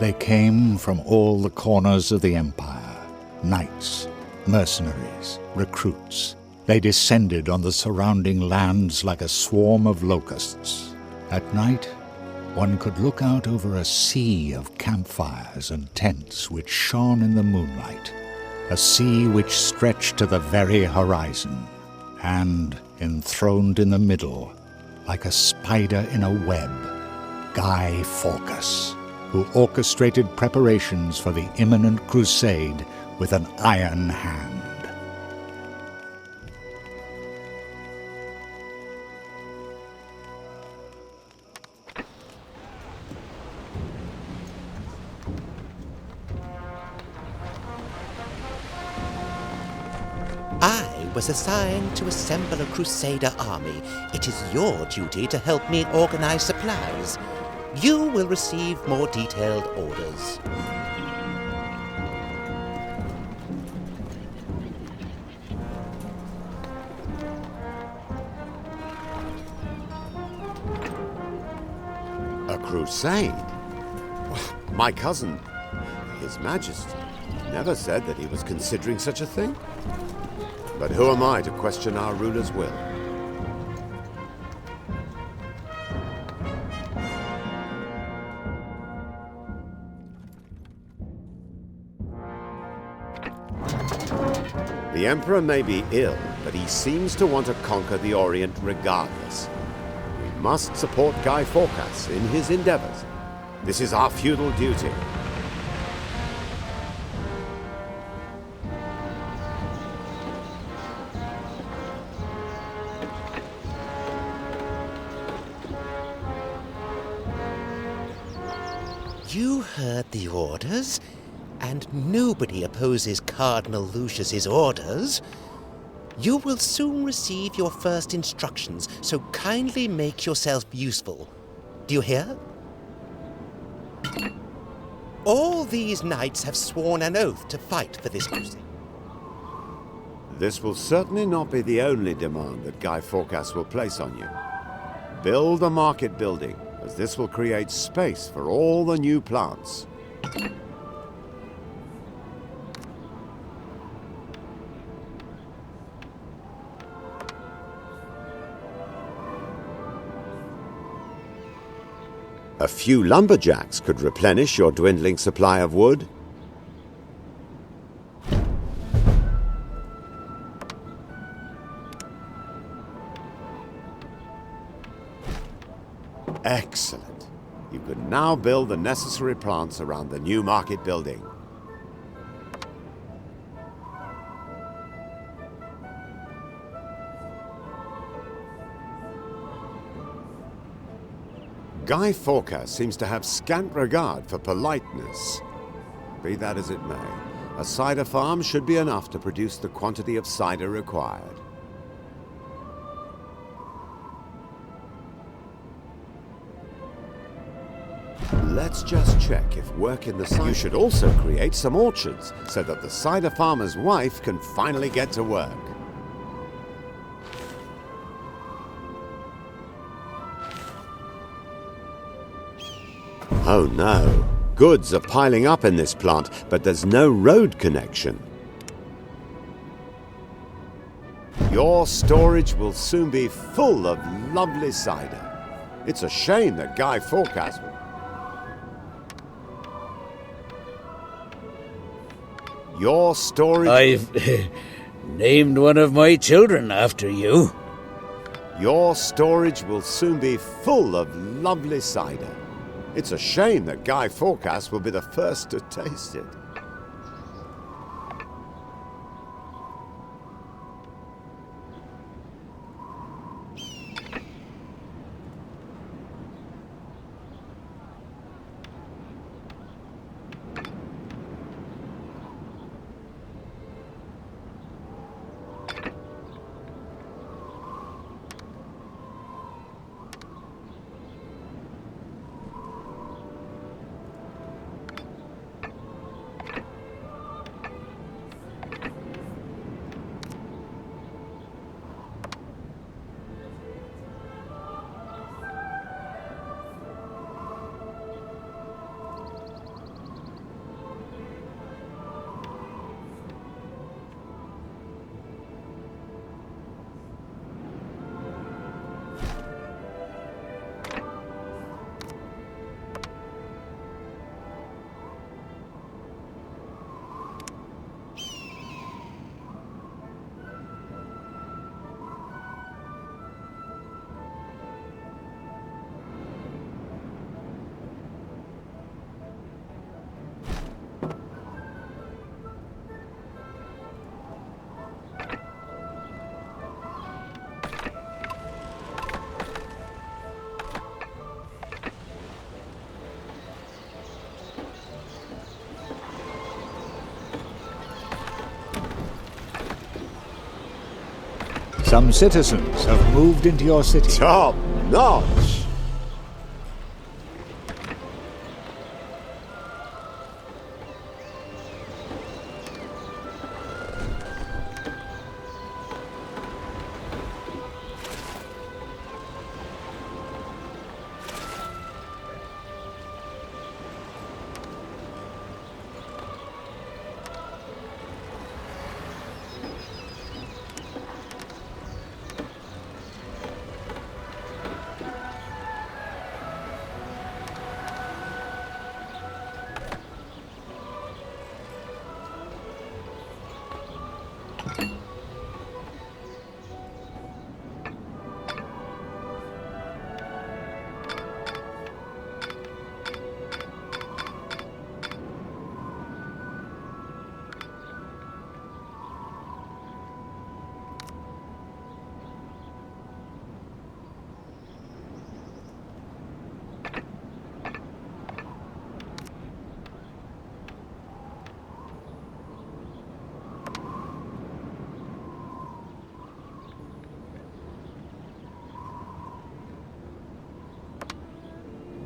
They came from all the corners of the empire. Knights, mercenaries, recruits. They descended on the surrounding lands like a swarm of locusts. At night, one could look out over a sea of campfires and tents which shone in the moonlight, a sea which stretched to the very horizon, and, enthroned in the middle, like a spider in a web, Guy Fawkes, who orchestrated preparations for the imminent crusade with an iron hand. I was assigned to assemble a Crusader army. It is your duty to help me organize supplies. You will receive more detailed orders. A crusade? My cousin, His Majesty, never said that he was considering such a thing. But who am I to question our ruler's will? The Emperor may be ill, but he seems to want to conquer the Orient regardless. We must support Guy Fawkes in his endeavors. This is our feudal duty. You heard the orders, and nobody opposes Cardinal Lucius's orders. You will soon receive your first instructions, so kindly make yourself useful. Do you hear? All these knights have sworn an oath to fight for this crusade. This will certainly not be the only demand that Guy Fawkes will place on you. Build a market building, as this will create space for all the new plants. A few lumberjacks could replenish your dwindling supply of wood. Excellent. You can now build the necessary plants around the new market building. Guy Fawkes seems to have scant regard for politeness. Be that as it may, a cider farm should be enough to produce the quantity of cider required. Let's just check if work in the cider... You should also create some orchards, so that the cider farmer's wife can finally get to work. Oh no. Goods are piling up in this plant, but there's no road connection. Your storage will soon be full of lovely cider. It's a shame that Guy Fawkes... Your storage... I've named one of my children after you. Your storage will soon be full of lovely cider. It's a shame that Guy Fawkes will be the first to taste it. Some citizens have moved into your city. Top notch!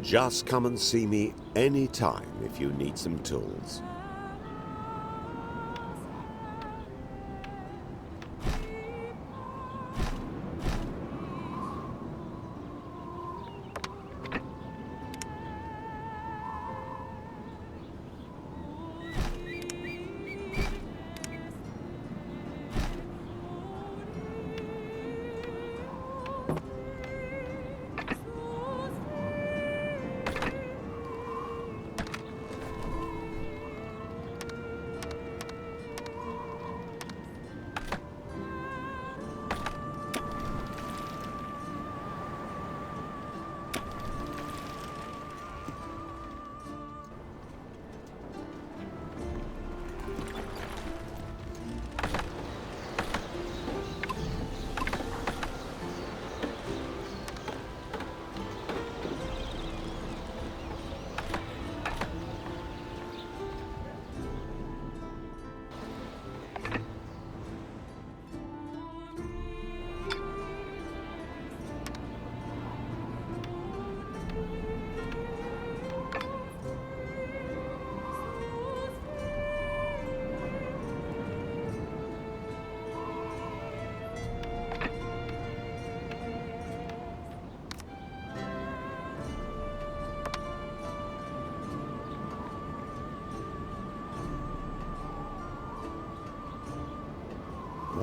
Just come and see me anytime if you need some tools.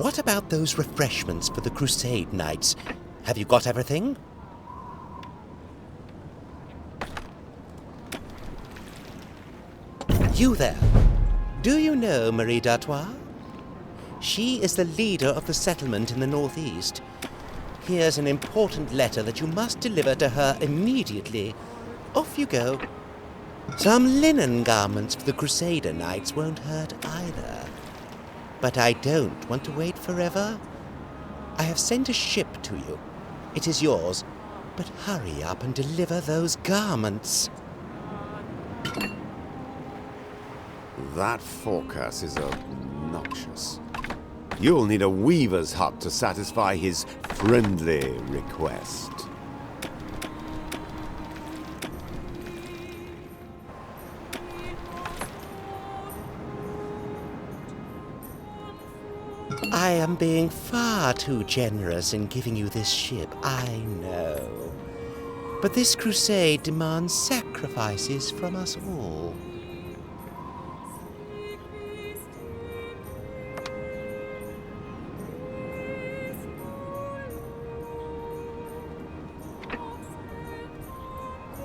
What about those refreshments for the Crusade Knights? Have you got everything? You there. Do you know Marie d'Artois? She is the leader of the settlement in the northeast. Here's an important letter that you must deliver to her immediately. Off you go. Some linen garments for the Crusader Knights won't hurt either. But I don't want to wait forever. I have sent a ship to you. It is yours, but hurry up and deliver those garments. That forecast is obnoxious. You'll need a weaver's hut to satisfy his friendly request. I am being far too generous in giving you this ship, I know. But this crusade demands sacrifices from us all.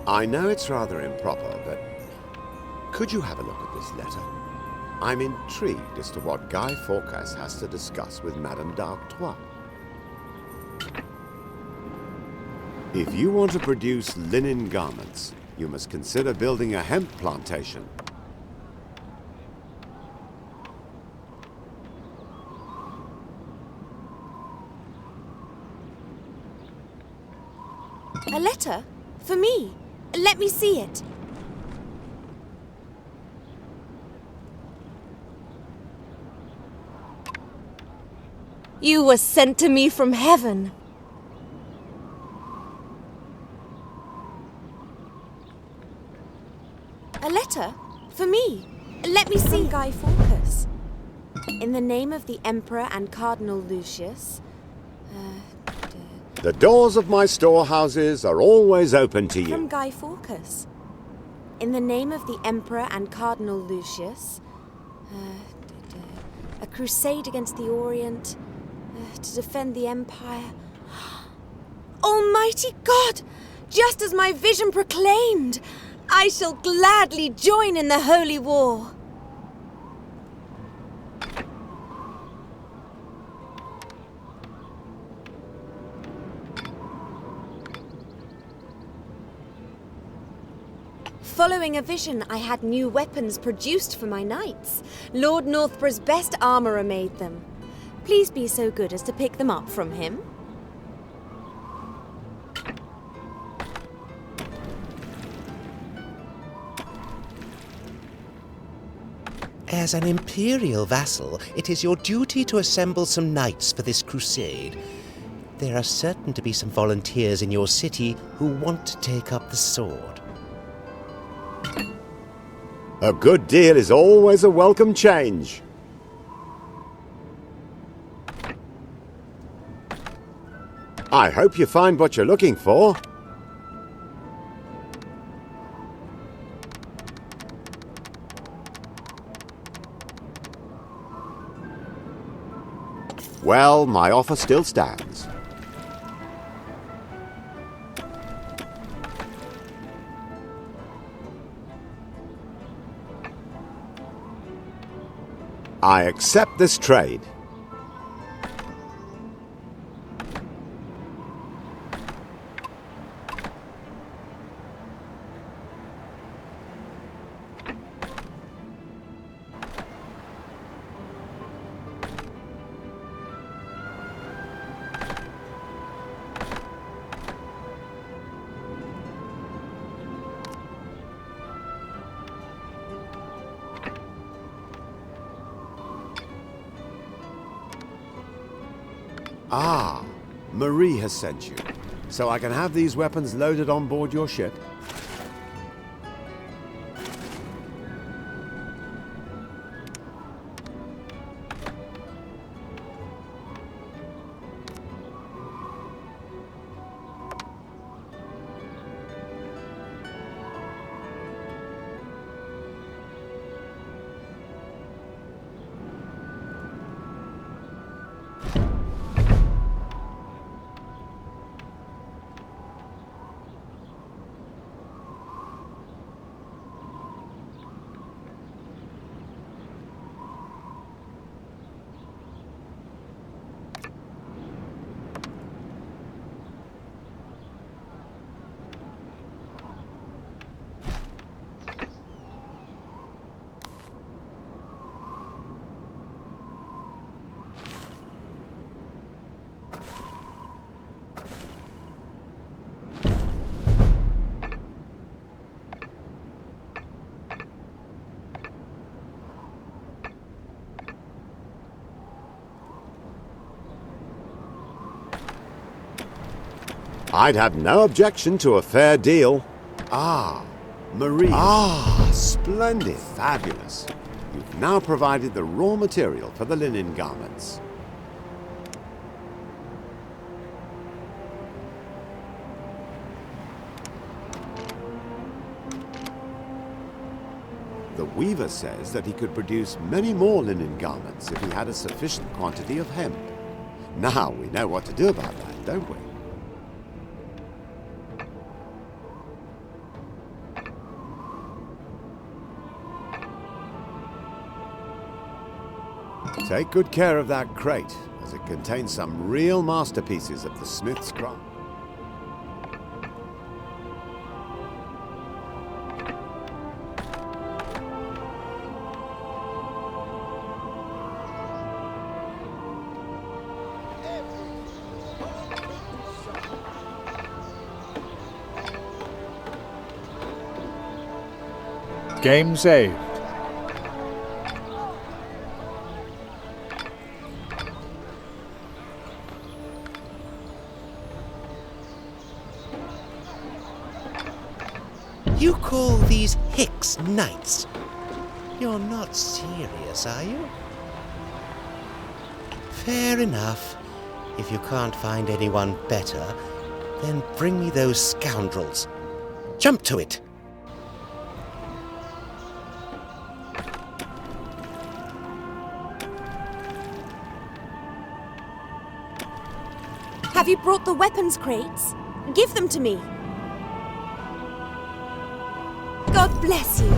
I know it's rather improper, but could you have a look at this letter? I'm intrigued as to what Guy Fawkes has to discuss with Madame d'Artois. If you want to produce linen garments, you must consider building a hemp plantation. A letter? For me? Let me see it. You were sent to me from heaven. A letter? For me? Let me see. From Guy Fawkes. In the name of the Emperor and Cardinal Lucius. The doors of my storehouses are always open to you. From Guy Fawkes. In the name of the Emperor and Cardinal Lucius. A crusade against the Orient. To defend the Empire. Almighty God! Just as my vision proclaimed! I shall gladly join in the holy war. Following a vision, I had new weapons produced for my knights. Lord Northborough's best armourer made them. Please be so good as to pick them up from him. As an imperial vassal, it is your duty to assemble some knights for this crusade. There are certain to be some volunteers in your city who want to take up the sword. A good deal is always a welcome change. I hope you find what you're looking for. Well, my offer still stands. I accept this trade. Ah, Marie has sent you. So I can have these weapons loaded on board your ship? I'd have no objection to a fair deal. Ah, Marie. Ah, splendid. Fabulous. You've now provided the raw material for the linen garments. The weaver says that he could produce many more linen garments if he had a sufficient quantity of hemp. Now we know what to do about that, don't we? Take good care of that crate, as it contains some real masterpieces of the smith's craft. Game saved. You call these Hicks knights? You're not serious, are you? Fair enough. If you can't find anyone better, then bring me those scoundrels. Jump to it! Have you brought the weapons crates? Give them to me. God bless you.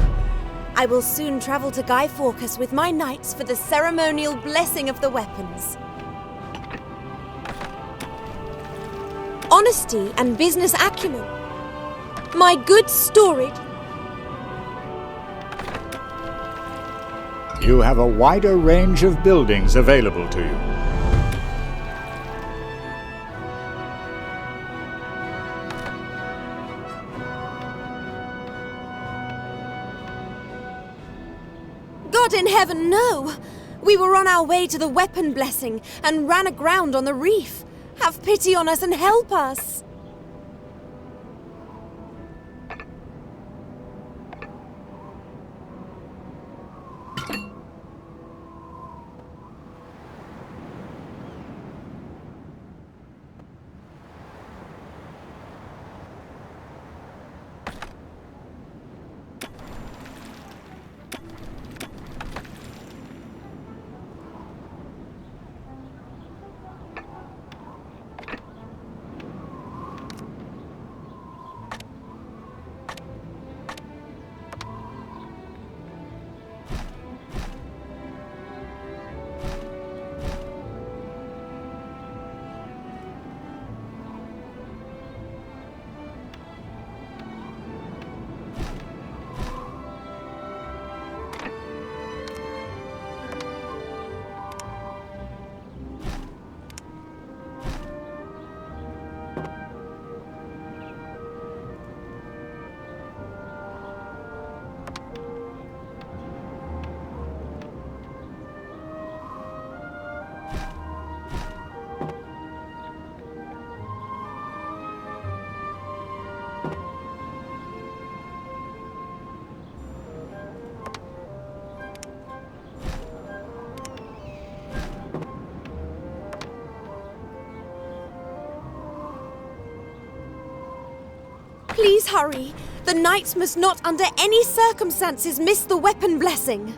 I will soon travel to Guy Fawkes with my knights for the ceremonial blessing of the weapons. Honesty and business acumen. My good storage. You have a wider range of buildings available to you. God in heaven, no! We were on our way to the weapon blessing and ran aground on the reef. Have pity on us and help us! Please hurry. The knights must not under any circumstances miss the weapon blessing.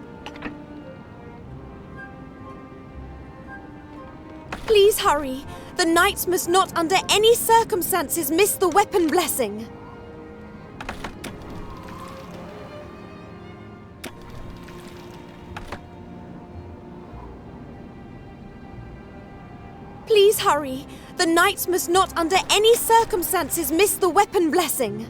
Please hurry. The knights must not under any circumstances miss the weapon blessing. Please hurry. The knights must not under any circumstances miss the weapon blessing.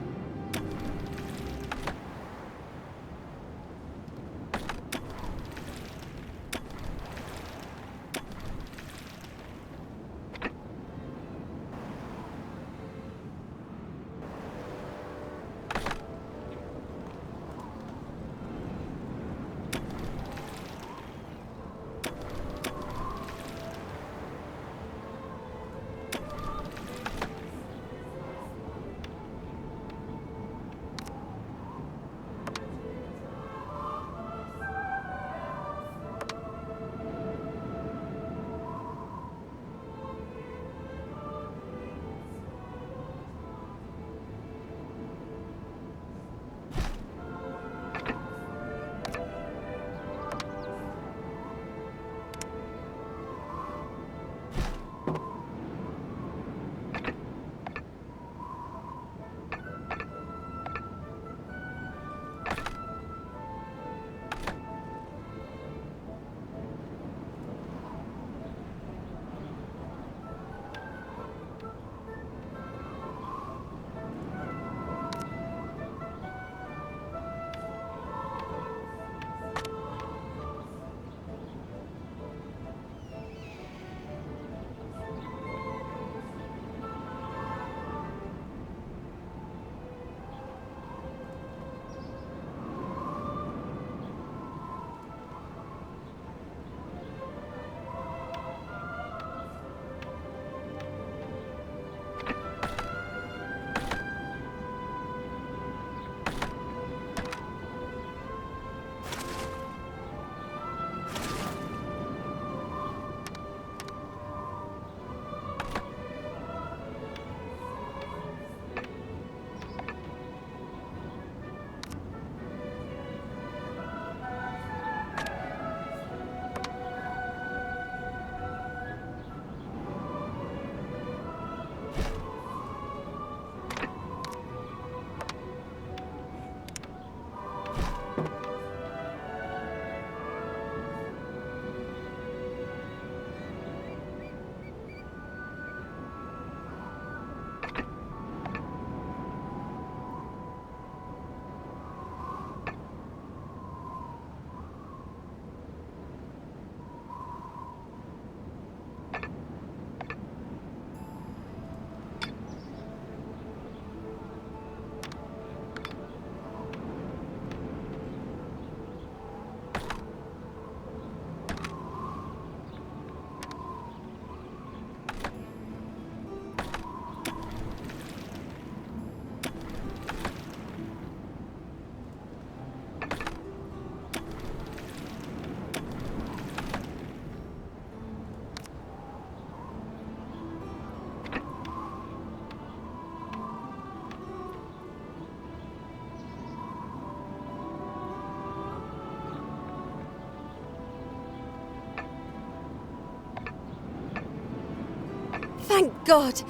Thank God!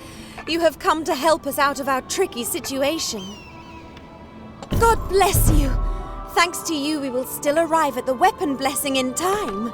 You have come to help us out of our tricky situation. God bless you! Thanks to you, we will still arrive at the weapon blessing in time.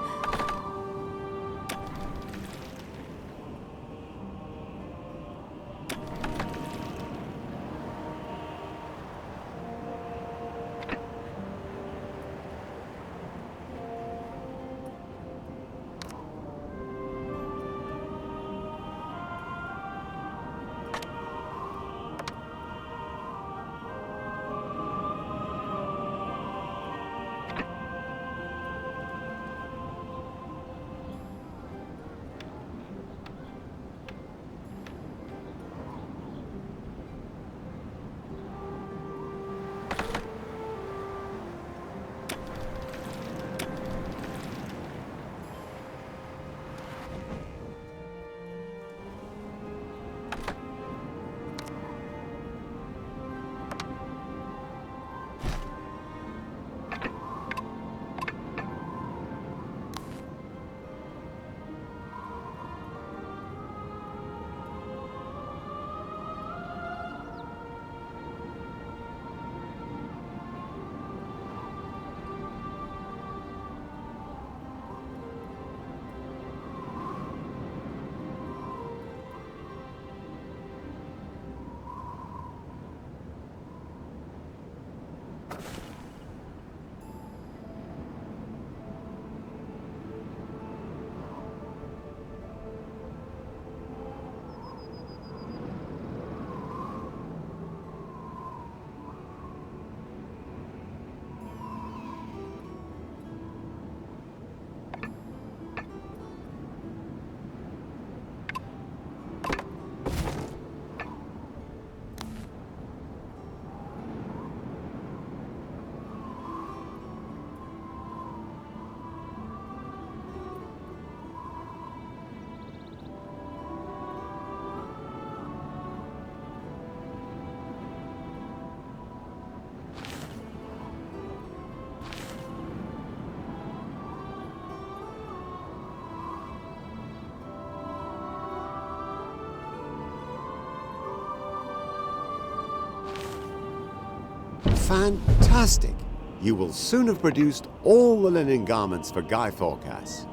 Fantastic! You will soon have produced all the linen garments for Guy Fawcett.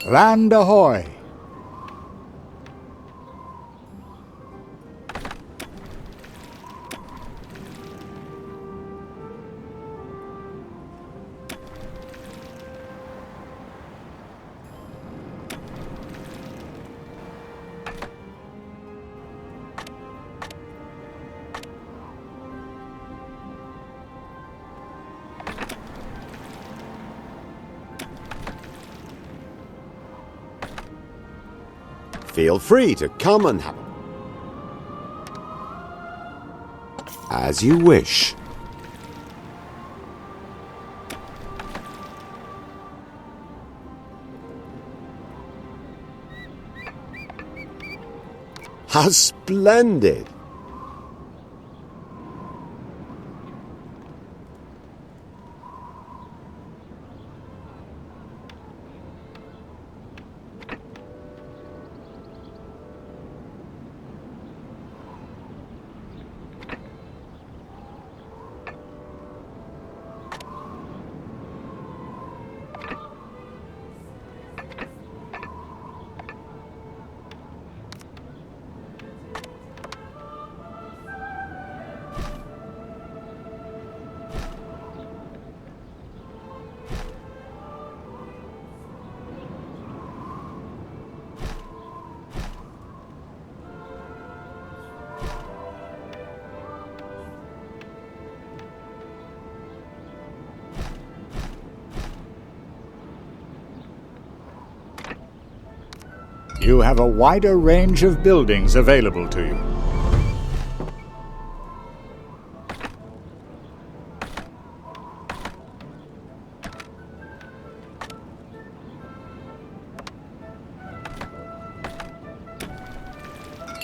Land ahoy! Feel free to come and have as you wish. How splendid! You have a wider range of buildings available to you.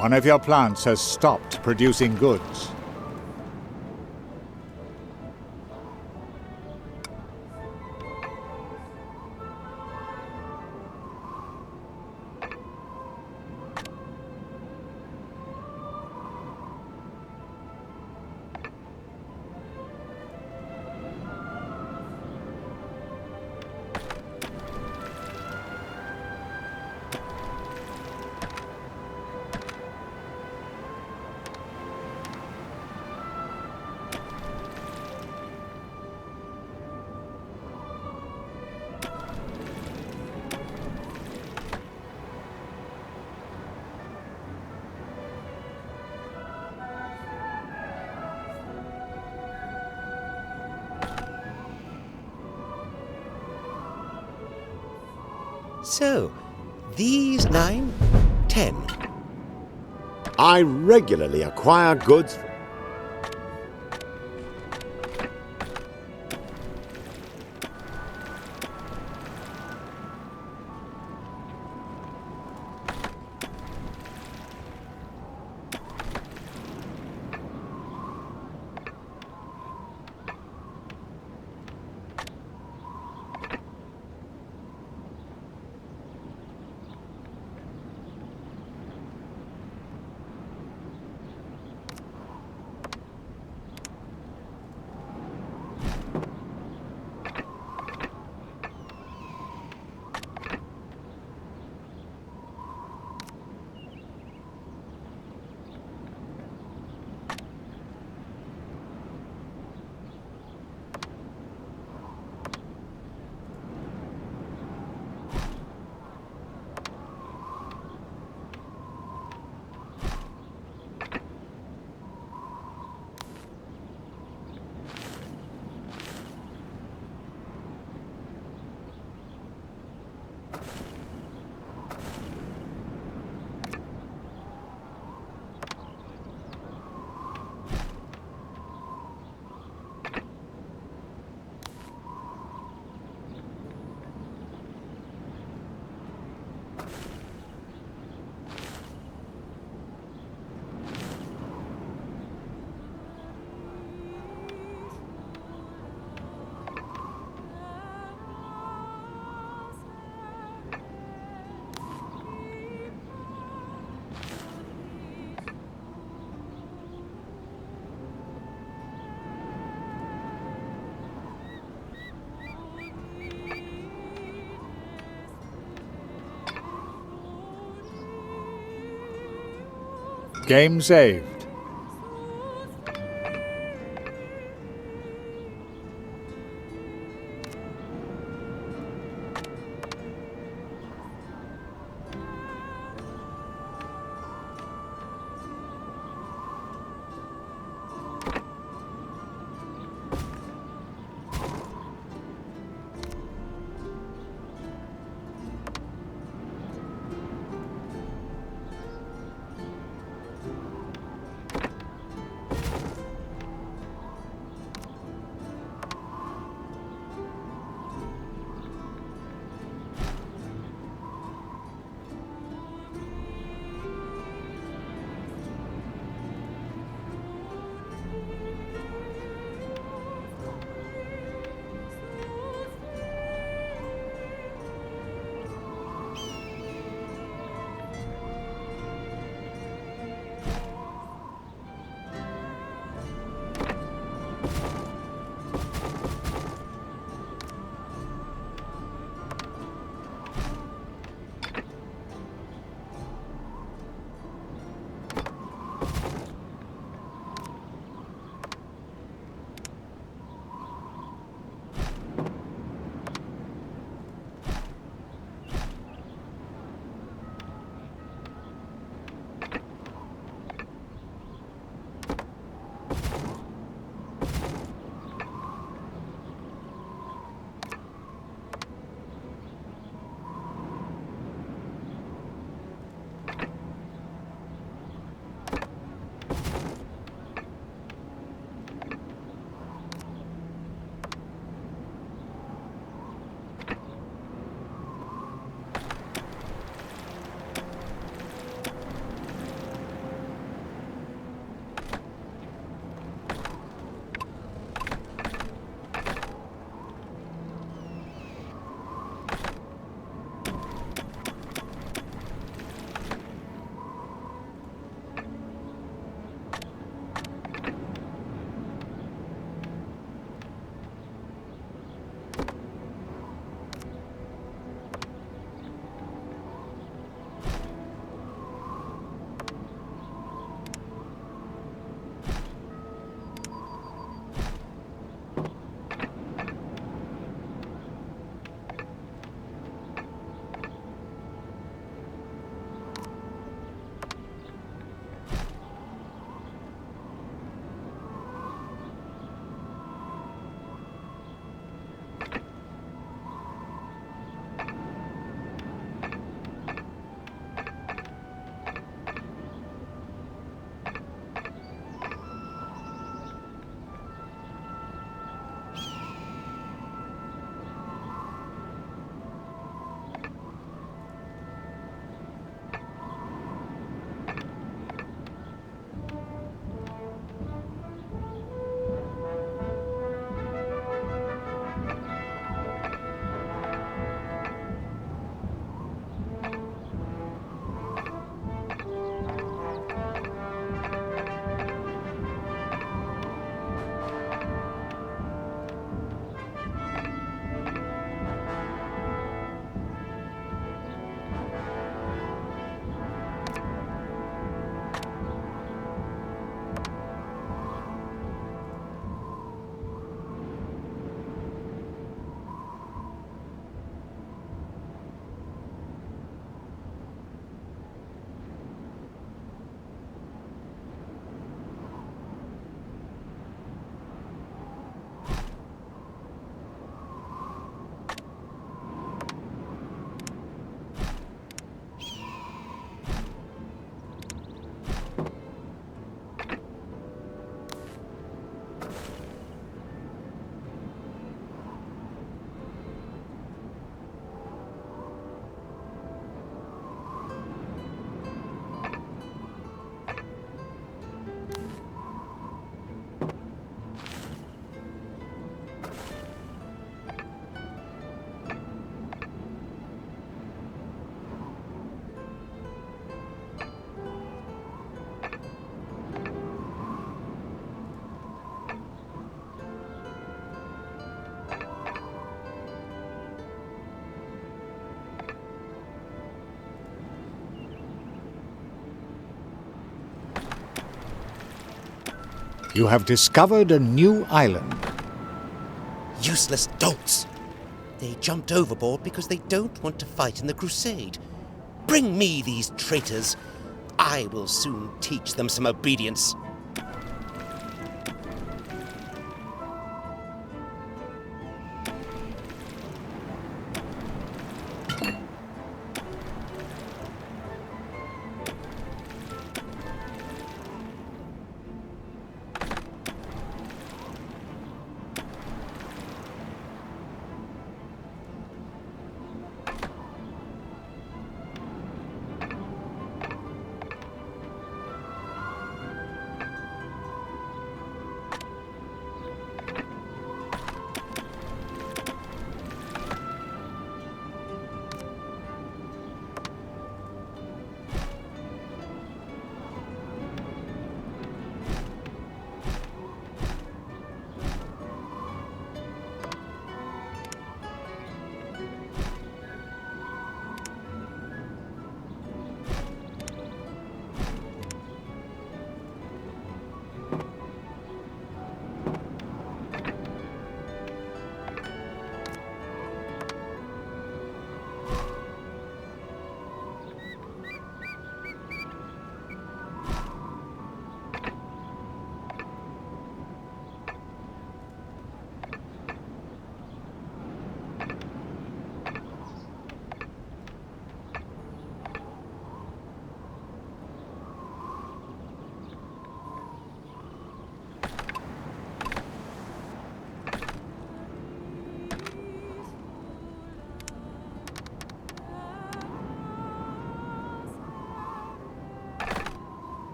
One of your plants has stopped producing goods. So, these 9, 10. I regularly acquire goods. Game saved. You have discovered a new island. Useless dolts! They jumped overboard because they don't want to fight in the crusade. Bring me these traitors. I will soon teach them some obedience.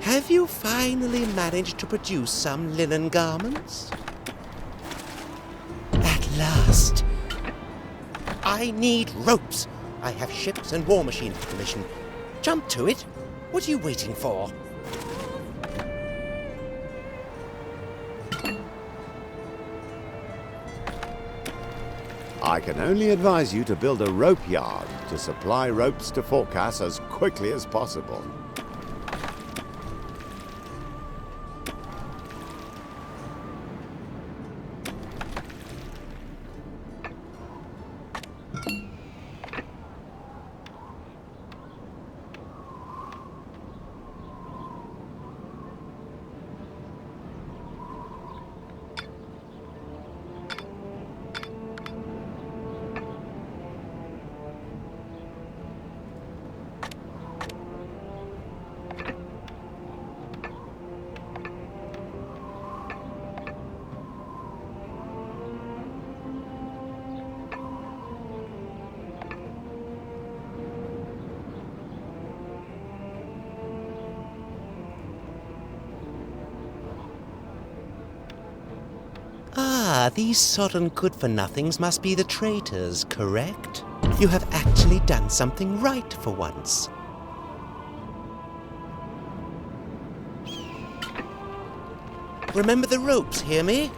Have you finally managed to produce some linen garments? At last. I need ropes. I have ships and war machines to commission. Jump to it. What are you waiting for? I can only advise you to build a rope yard to supply ropes to Forecast as quickly as possible. Ah, these sodden good-for-nothings must be the traitors, correct? You have actually done something right for once. Remember the ropes, hear me?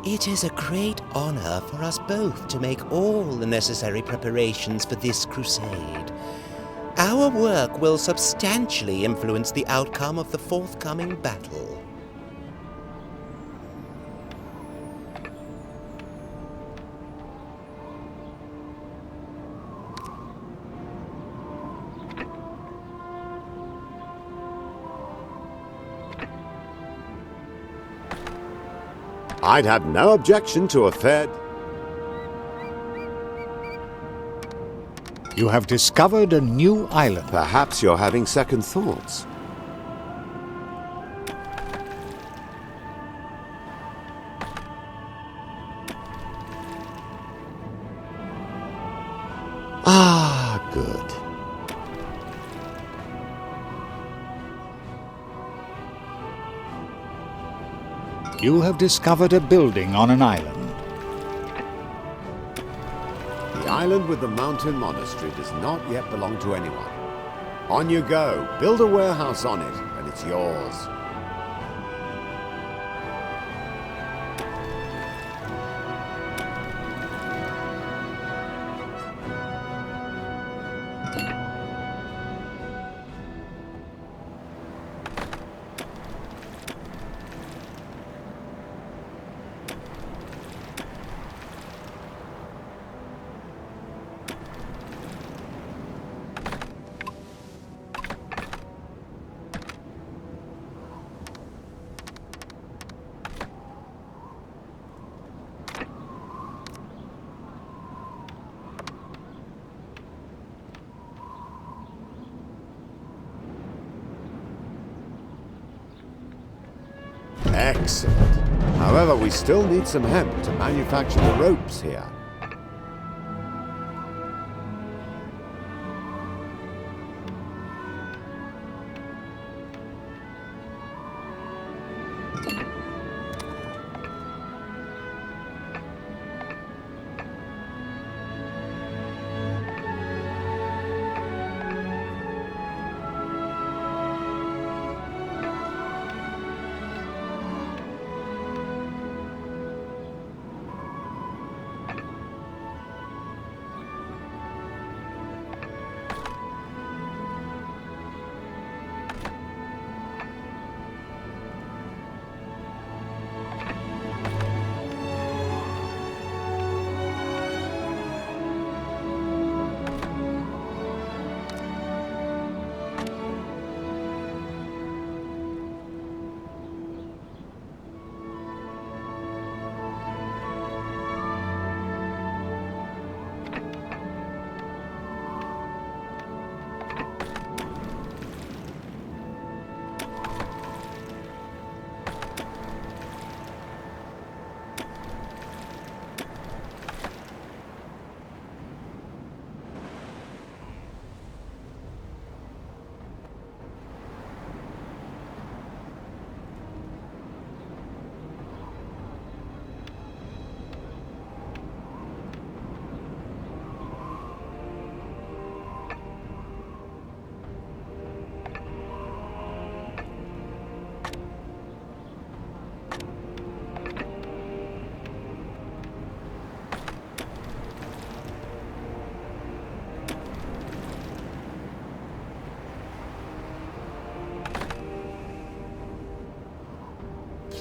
It is a great honor for us both to make all the necessary preparations for this crusade. Our work will substantially influence the outcome of the forthcoming battle. I'd have no objection to a fair... You have discovered a new island. Perhaps you're having second thoughts. Ah, good. You have discovered a building on an island. The island with the mountain monastery does not yet belong to anyone. On you go. Build a warehouse on it, and it's yours. Excellent. However, we still need some hemp to manufacture the ropes here.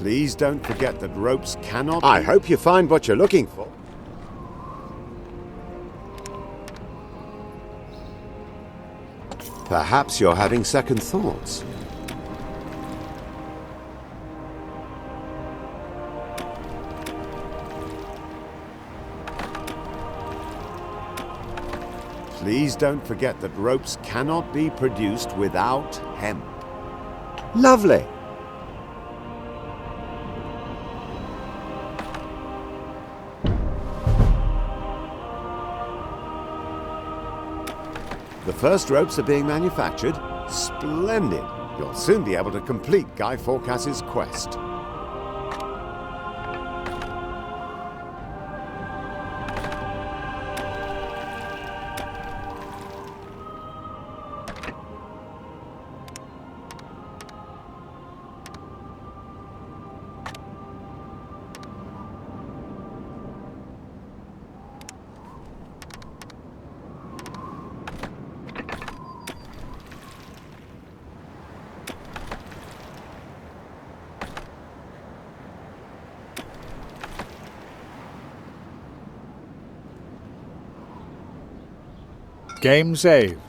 Please don't forget that ropes cannot... I hope you find what you're looking for. Perhaps you're having second thoughts. Please don't forget that ropes cannot be produced without hemp. Lovely. The first ropes are being manufactured. Splendid. You'll soon be able to complete Guy Fawkes's quest. Game saved.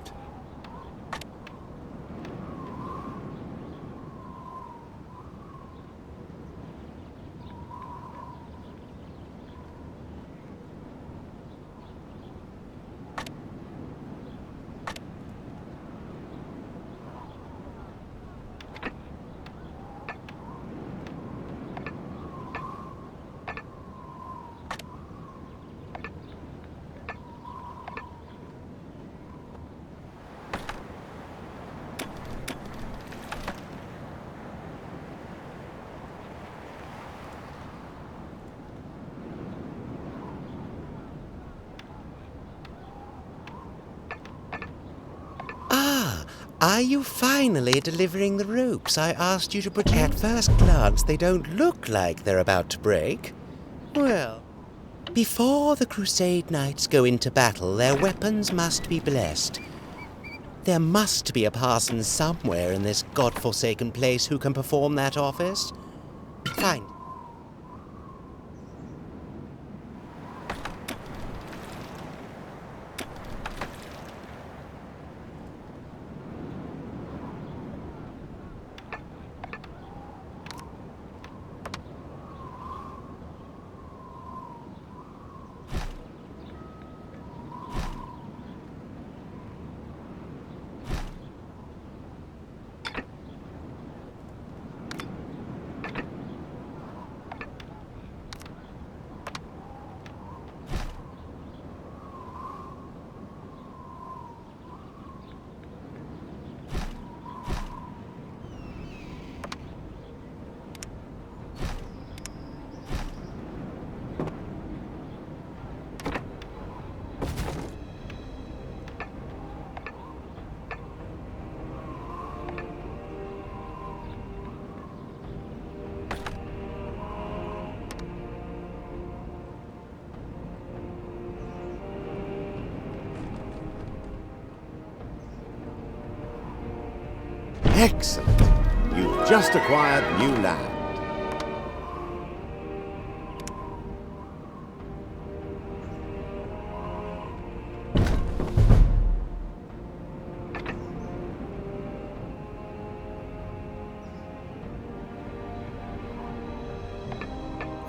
Are you finally delivering the ropes I asked you to protect? At first glance, they don't look like they're about to break. Well, before the Crusade Knights go into battle, their weapons must be blessed. There must be a parson somewhere in this godforsaken place who can perform that office. Fine. Excellent. You've just acquired new land.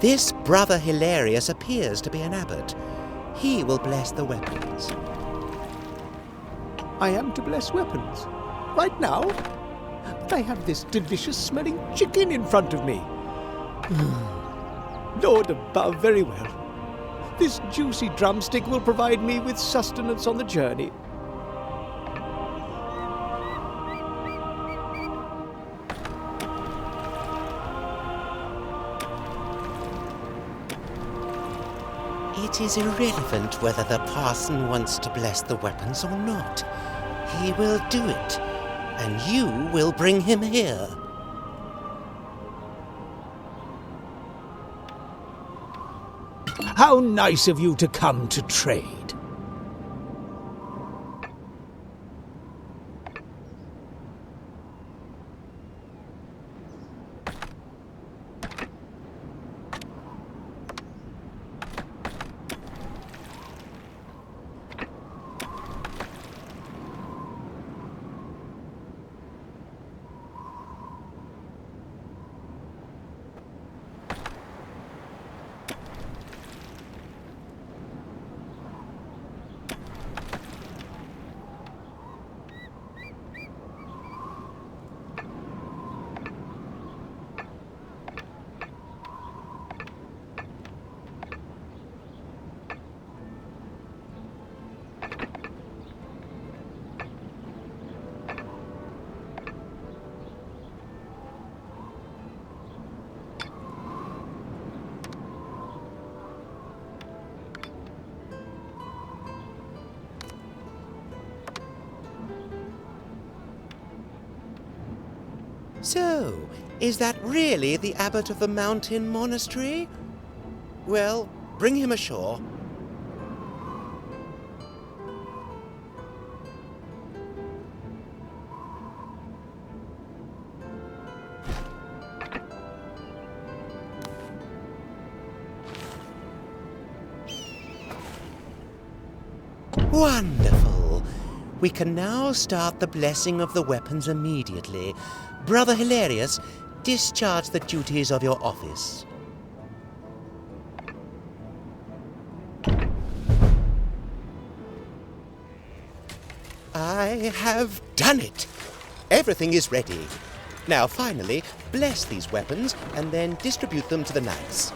This Brother Hilarious appears to be an abbot. He will bless the weapons. I am to bless weapons. Right now? I have this delicious-smelling chicken in front of me. Lord above, very well. This juicy drumstick will provide me with sustenance on the journey. It is irrelevant whether the parson wants to bless the weapons or not. He will do it, and you will bring him here. How nice of you to come to trade. So, is that really the abbot of the mountain monastery? Well, bring him ashore. Wonderful! We can now start the blessing of the weapons immediately. Brother Hilarious, discharge the duties of your office. I have done it! Everything is ready. Now, finally, bless these weapons and then distribute them to the knights.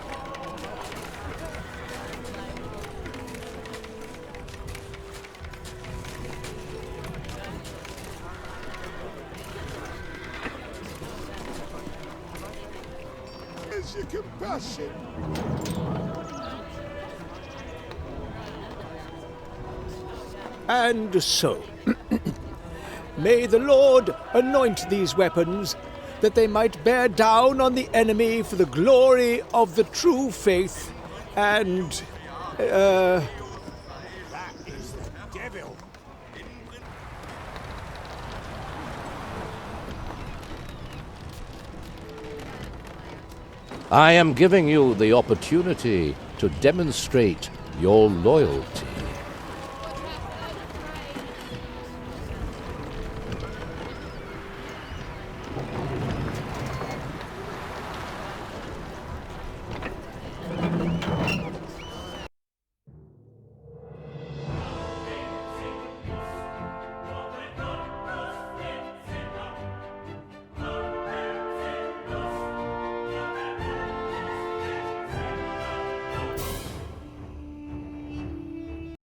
Your compassion. And so, May the Lord anoint these weapons, that they might bear down on the enemy for the glory of the true faith, and, I am giving you the opportunity to demonstrate your loyalty.